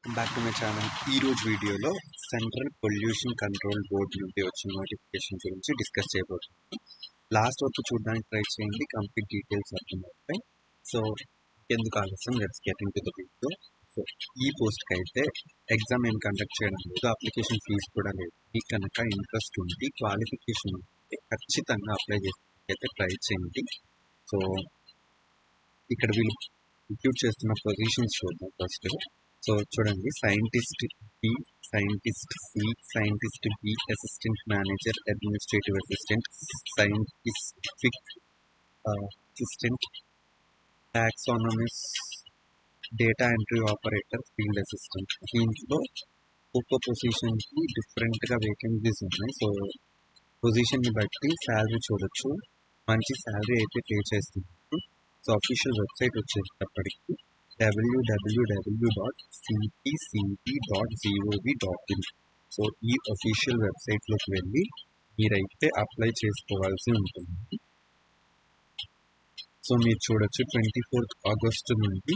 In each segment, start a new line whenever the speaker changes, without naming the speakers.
Welcome back to my channel. ఈరోజు వీడియోలో central pollution control board నుండి వచ్చిన నోటిఫికేషన్ గురించి డిస్కస్ చేయబోతున్నాను. లాస్ట్ వరకు చూడడానికి ట్రై చేయండి, కంప్లీట్ డీటెయిల్స్ అర్థమవుతాయి. సో ఎందుకు ఆలస్యం, let's get in to the video. So ఈ పోస్ట్కి అయితే ఎగ్జామ్ ఏం కండక్ట్ చేయడం లేదు, అప్లికేషన్ ఫీజు కూడా లేదు. మీకు కనుక ఇంట్రెస్ట్ ఉండి క్వాలిఫికేషన్ ఉంటే ఖచ్చితంగా అప్లై చేస్తే ట్రై చేయండి. సో ఇక్కడ వీళ్ళు రిక్రూట్ చేస్తున్న పొజిషన్స్ చూద్దాం ఫస్ట్. సో చూడండి, scientist B, scientist C, scientist B, assistant manager, administrative assistant, scientific assistant, taxonomist, data entry operator, field assistant. దీంట్లో ఒక్కో పొజిషన్కి డిఫరెంట్గా వేకెన్సీస్ ఉన్నాయి. సో పొజిషన్ని బట్టి శాలరీ చూడొచ్చు, మంచి శాలరీ అయితే పే చేస్తున్నారు. సో అఫీషియల్ వెబ్సైట్ వచ్చేటప్పటికి www.cpcb.gov.in. సో ఈ అఫీషియల్ వెబ్సైట్లోకి వెళ్ళి మీరైతే అప్లై చేసుకోవాల్సి ఉంటుంది. సో మీరు చూడొచ్చు, 24th ఆగస్టు నుండి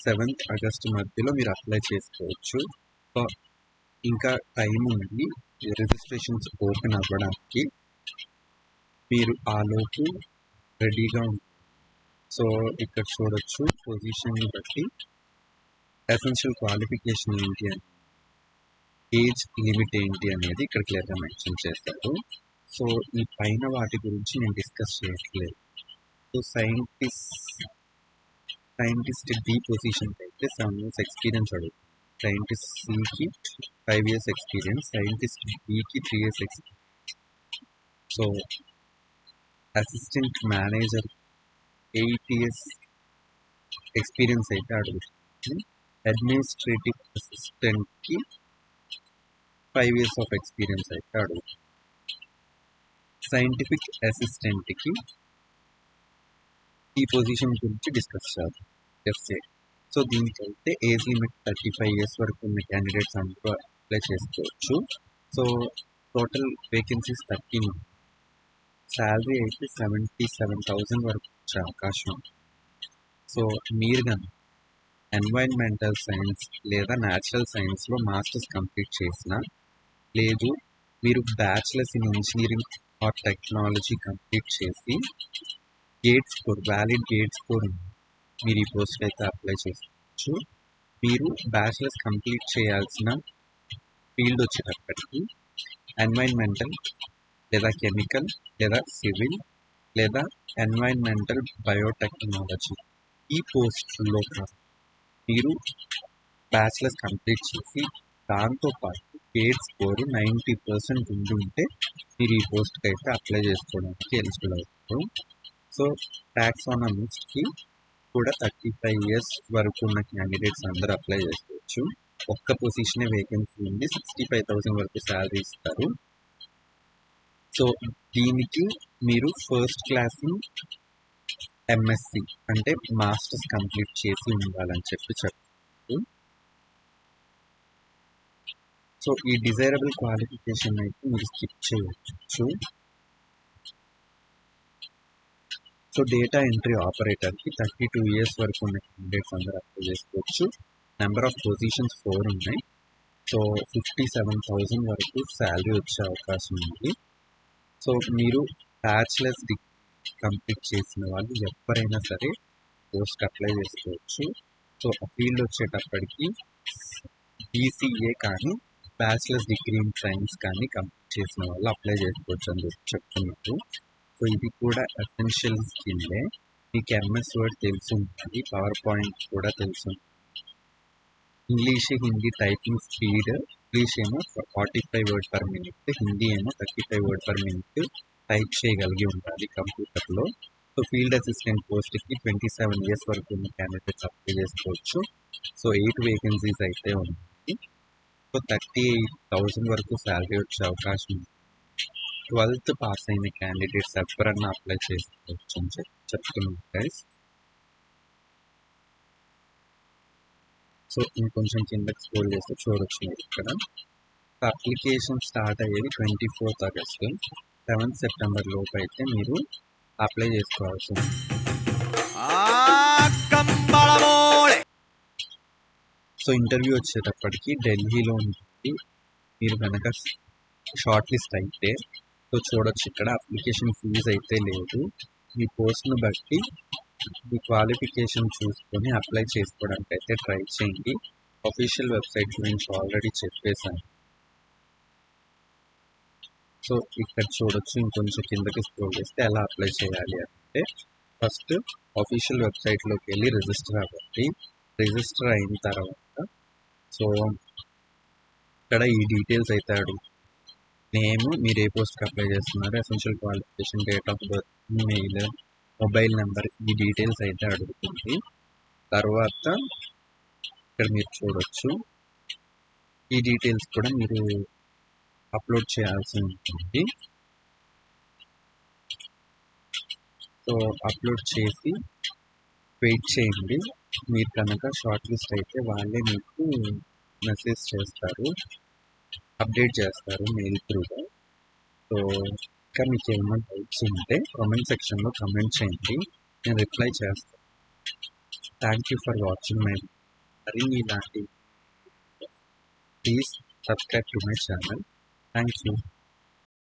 7th ఆగస్టు మధ్యలో మీరు అప్లై చేసుకోవచ్చు. సో ఇంకా టైం ఉంది రిజిస్ట్రేషన్స్ ఓపెన్ అవ్వడానికి, మీరు ఆలోపు రెడీగా ఉంటుంది. సో ఇక్కడ చూడొచ్చు, పొజిషన్ని బట్టి ఎసెన్షియల్ క్వాలిఫికేషన్ ఏంటి అని, ఏజ్ లిమిట్ ఏంటి అనేది ఇక్కడ క్లియర్గా మెన్షన్ చేస్తారు. సో ఈ పైన వాటి గురించి నేను డిస్కస్ చేయట్లేదు. సో సైంటిస్ట్ డి పొజిషన్కి అయితే 7 years ఎక్స్పీరియన్స్ అడుగుతుంది, సైంటిస్ట్ సికి 5 years ఎక్స్పీరియన్స్, సైంటిస్ట్ బికి 3 years experience. So assistant manager 8 years experience అయితే అడుగుతుంది, అడ్మినిస్ట్రేటివ్ అసిస్టెంట్కి 5 years ఆఫ్ ఎక్స్పీరియన్స్ అయితే అడుగుతుంది, సైంటిఫిక్ అసిస్టెంట్కి ఈ పొజిషన్ గురించి డిస్కస్ చేయాలి. సో దీనికైతే ఏజ్ లిమిట్ 35 years వరకు ఉన్న క్యాండిడేట్స్ అందరూ అప్లై చేసుకోవచ్చు. సో టోటల్ వేకెన్సీస్ 13, శాలరీ అయితే 77,000 వరకు వచ్చే అవకాశం ఉంది. సో మీరు కానీ ఎన్వైరన్మెంటల్ సైన్స్ లేదా న్యాచురల్ సైన్స్లో మాస్టర్స్ కంప్లీట్ చేసిన, లేదు మీరు bachelors in engineering or technology complete చేసి GATE score, valid GATE score ఉంది, మీరు ఈ పోస్ట్కి అయితే అప్లై చేసుకోవచ్చు. మీరు బ్యాచిలర్స్ కంప్లీట్ చేయాల్సిన ఫీల్డ్ వచ్చేటప్పటికి ఎన్వైరన్మెంటల్ లేదా కెమికల్ లేదా సివిల్ లేదా ఎన్వైరన్మెంటల్ బయోటెక్నాలజీ. ఈ పోస్టుల్లో మీరు బ్యాచిలర్స్ కంప్లీట్ చేసి దాంతోపాటు గేట్ స్కోర్ 90% ఉండి ఉంటే మీరు ఈ పోస్ట్కి అయితే అప్లై చేసుకోవడానికి ఎలిజిబుల్ అవుతారు. సో టాక్సానమిస్ట్కి కూడా 35 years వరకు ఉన్న క్యాండిడేట్స్ అందరూ అప్లై చేసుకోవచ్చు. ఒక్క పొజిషనే వేకెన్సీ ఉంది, 65,000 వరకు శాలరీ ఇస్తారు. సో దీనికి మీరు ఫస్ట్ క్లాస్ ఎంఎస్సి అంటే మాస్టర్స్ కంప్లీట్ చేసి ఉండాలని చెప్తారు. సో ఈ డిజైరబుల్ క్వాలిఫికేషన్ అయితే మీరు స్కిప్ చేయవచ్చు. సో డేటా ఎంట్రీ ఆపరేటర్కి 32 years వరకు ఉన్న క్యాండిడేట్స్ అందరూ అప్లై చేసుకోవచ్చు. నెంబర్ ఆఫ్ పొజిషన్స్ 4 ఉన్నాయి. సో 57,000 వరకు శాలరీ వచ్చే అవకాశం ఉంది. సో మీరు బ్యాచిలర్స్ డిగ్రీ కంప్లీట్ చేసిన వాళ్ళు ఎవరైనా సరే పోస్ట్ అప్లై చేసుకోవచ్చు. సో ఆ ఫీల్డ్ వచ్చేటప్పటికి బీసీఏ కానీ బ్యాచిలర్స్ డిగ్రీ ఇన్ సైన్స్ కానీ కంప్లీట్ చేసిన వాళ్ళు అప్లై చేసుకోవచ్చు అని చెప్తున్నారు. సో ఇది కూడా ఎసెన్షియల్ స్కిల్లే. మీకు ఎంఎస్ వర్డ్ తెలిసి ఉంటుంది, పవర్ పాయింట్ కూడా తెలుసు, English Hindi typing speed, English ఏమో 45 words per minute, హిందీ ఏమో 35 words per minute టైప్ చేయగలిగి ఉండాలి కంప్యూటర్లో. సో ఫీల్డ్ అసిస్టెంట్ పోస్ట్కి 27 years వరకు ఉన్న క్యాండిడేట్స్ అప్లై చేసుకోవచ్చు. సో 8 వేకెన్సీస్ అయితే ఉన్నాయి. సో 38,000 వరకు శాలరీ వచ్చే అవకాశం ఉంది. 12th పాస్ అయిన క్యాండిడేట్స్ ఎవరన్నా అప్లై చేసుకోవచ్చు అని చెప్తున్నాను గైస్. సో ఇంకొంచెం కిందకి స్క్రోల్ చేస్తే చూడొచ్చు మీరు ఇక్కడ. అప్లికేషన్ స్టార్ట్ అయ్యేది 24th ఆగస్టు, 7th సెప్టెంబర్ లోపు అయితే మీరు అప్లై చేసుకోవాల్సి ఉంది. సో ఇంటర్వ్యూ వచ్చేటప్పటికి ఢిల్లీలో ఉంటుంది. మీరు కనుక షార్ట్ లిస్ట్ అయితే సో చూడొచ్చు, ఇక్కడ అప్లికేషన్ ఫీజు అయితే లేదు. మీ పోస్ట్ను బట్టి మీ క్వాలిఫికేషన్ చూసుకొని అప్లై చేసుకోవడానికి అయితే ట్రై చేయండి. అఫీషియల్ వెబ్సైట్ గురించి ఆల్రెడీ చెప్పేశాను. సో ఇక్కడ చూడొచ్చు, ఇంకొంచెం కిందకి స్క్రోల్ చేస్తే ఎలా అప్లై చేయాలి అంటే ఫస్ట్ అఫీషియల్ వెబ్సైట్లోకి వెళ్ళి రిజిస్టర్ అవ్వండి. రిజిస్టర్ అయిన తర్వాత సో ఇక్కడ ఈ డీటెయిల్స్ అయితే అడుగు, నేమ్, మీరు ఏ పోస్ట్కి అప్లై చేస్తున్నారు, essential qualification, date of birth, email, mobile number, ఈ డీటెయిల్స్ అయితే అడుగుతుంది. తర్వాత ఇక్కడ మీరు చూడొచ్చు, ఈ డీటెయిల్స్ కూడా మీరు అప్లోడ్ చేయాల్సి ఉంటుంది. సో అప్లోడ్ చేసి వెయిట్ చేయండి. మీరు కనుక షార్ట్ లిస్ట్ అయితే వాళ్ళే మీకు మెసేజ్ చేస్తారు, అప్డేట్ చేస్తారు మెయిల్ త్రూగా. సో ఇంకా మీకు ఏమైనా డౌట్స్ ఉంటే కామెంట్ సెక్షన్లో కామెంట్ చేయండి, నేను రిప్లై చేస్తాను. Thank you for watching my మరిన్ని ఇలాంటి please subscribe to my channel. Thank you.